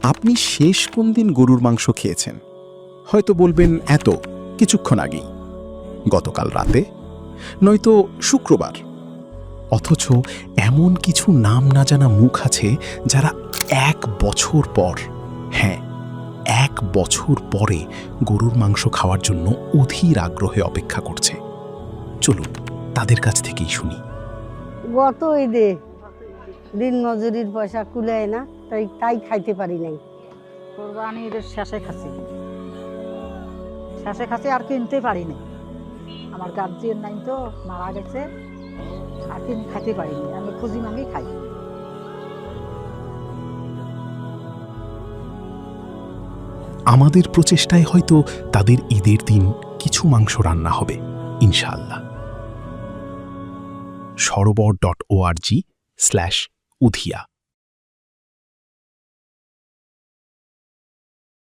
আপনি শেষ কোন দিন গরুর মাংস খেয়েছেন? হয়তো বলবেন এত কিছুক্ষণ আগেই, গতকাল রাতে, নয়তো শুক্রবার। অথচ এমন কিছু নাম না জানা মুখ আছে যারা 1 বছর পর, হ্যাঁ 1 বছর পরে গরুর মাংস খাওয়ার জন্য অধীর আগ্রহে অপেক্ষা করছে। চলুন তাদের কাছ থেকেই শুনি। গত ঈদে দিন মজুরির পয়সা কুলায় না, তাই খাইতে পারি নাই। কোরবানির শেষে খাসি আর কিনতে পারিনি। আমার গার্জিয়ান নাই তো, মারা গেছে, আর কিনে খাইতে পারিনি। আমি খুঁজি মাগি খাই। আমাদের প্রচেষ্টায় হয়তো তাদের ঈদের দিন কিছু মাংস রান্না হবে ইনশাআল্লাহ। সরোবর.org/উধিয়া